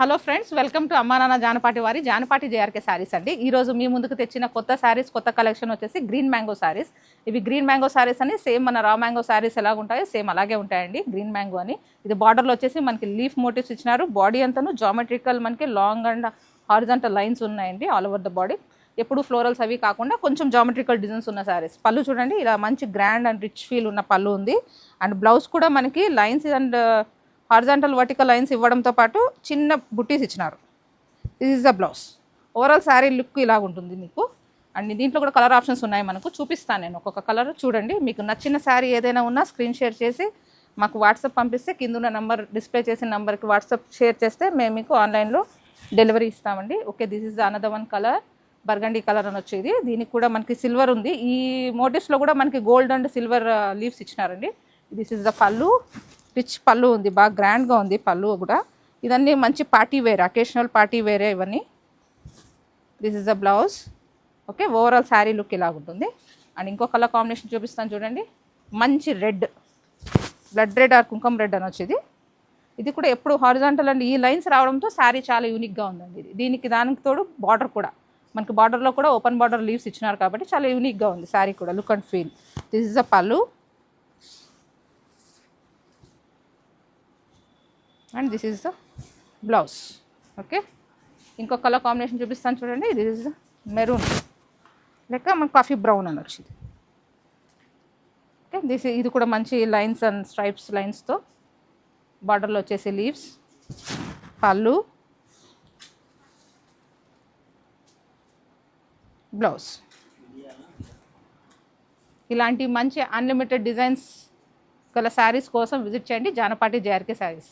Hello friends, welcome to అమ్మా నాన్న జానపాటి వారి జానపాటి జేఆర్కే శారీస్ అండి. ఈరోజు మీ ముందుకు తెచ్చిన కొత్త శారీస్, కొత్త కలెక్షన్ వచ్చేసి గ్రీన్ మ్యాంగో శారీస్. ఇవి గ్రీన్ మ్యాంగో శారీస్ అని సేమ్ మన రా మ్యాంగో శారీస్ ఎలాగ ఉంటాయో సేమ్ అలాగే ఉంటాయండి. గ్రీన్ మ్యాంగో అని ఇది బార్డర్లో వచ్చేసి మనకి లీఫ్ మోటివ్స్ ఇచ్చినారు. బాడీ అంతాను జామెట్రికల్ మనకి లాంగ్ అండ్ హారిజాంటల్ లైన్స్ ఉన్నాయండి ఆల్ ఓవర్ ద బాడీ. ఎప్పుడు ఫ్లోరల్స్ అవి కాకుండా కొంచెం జామెట్రికల్ డిజైన్స్ ఉన్న శారీస్. పళ్ళు చూడండి, ఇలా మంచి గ్రాండ్ అండ్ రిచ్ ఫీల్ ఉన్న పళ్ళు ఉంది. అండ్ బ్లౌజ్ కూడా మనకి lines and horizontal vertical lines ఇవ్వడంతో పాటు చిన్న బుట్టీస్ ఇచ్చినారు. This is the blouse. Overall sari look ఇలాగ ఉంటుంది మీకు. అండ్ దీంట్లో కూడా కలర్ ఆప్షన్స్ ఉన్నాయి, మనకు చూపిస్తాను నేను ఒక్కొక్క కలర్. చూడండి, మీకు నచ్చిన శారీ ఏదైనా ఉన్నా స్క్రీన్ షేర్ చేసి మాకు వాట్సాప్ పంపిస్తే కింద ఉన్న నెంబర్, డిస్ప్లే చేసిన నెంబర్కి వాట్సాప్ షేర్ చేస్తే మేము మీకు ఆన్లైన్లో డెలివరీ ఇస్తామండి. Okay, this is another one colour, burgundy colour అని వచ్చేది. దీనికి కూడా మనకి సిల్వర్ ఉంది. ఈ మోటివ్స్లో కూడా మనకి గోల్డ్ అండ్ సిల్వర్ లీవ్స్ ఇచ్చినారండి. This is the pallu, rich pallu ఉంది, బాగా గ్రాండ్గా ఉంది పళ్ళు కూడా. ఇదన్నీ మంచి పార్టీ వేర్, అకేషనల్ పార్టీ వేరే ఇవన్నీ. This is the blouse. Okay, overall sari look ఇలా ఉంటుంది. అండ్ ఇంకో కలర్ కాంబినేషన్ చూపిస్తాను చూడండి, మంచి రెడ్, బ్లడ్ రెడ్ ఆర్ కుంకుమ రెడ్ అని వచ్చేది. ఇది కూడా ఎప్పుడు హారిజాంటల్ అండ్ ఈ లైన్స్ రావడంతో శారీ చాలా యూనిక్గా ఉందండి. దీనికి దానికి తోడు బార్డర్ కూడా మనకి, బార్డర్లో కూడా ఓపెన్ బార్డర్ లీవ్స్ ఇచ్చినారు కాబట్టి చాలా యూనిక్గా ఉంది శారీ కూడా, look and feel. This is the pallu and this is the blouse. Okay, ఇంకో కలర్ కాంబినేషన్ చూపిస్తాను చూడండి. దిస్ ఈజ్ ద మెరూన్ లెక్క మనకు కాఫీ బ్రౌన్ అని వచ్చింది. ఓకే, ఇది కూడా మంచి లైన్స్ అండ్ స్ట్రైప్స్ లైన్స్తో, బార్డర్లో వచ్చేసి లీవ్స్, పళ్ళు, బ్లౌజ్. ఇలాంటి మంచి అన్లిమిటెడ్ డిజైన్స్ గల శారీస్ కోసం విజిట్ చేయండి జానపాటి జేఆర్కే శారీస్.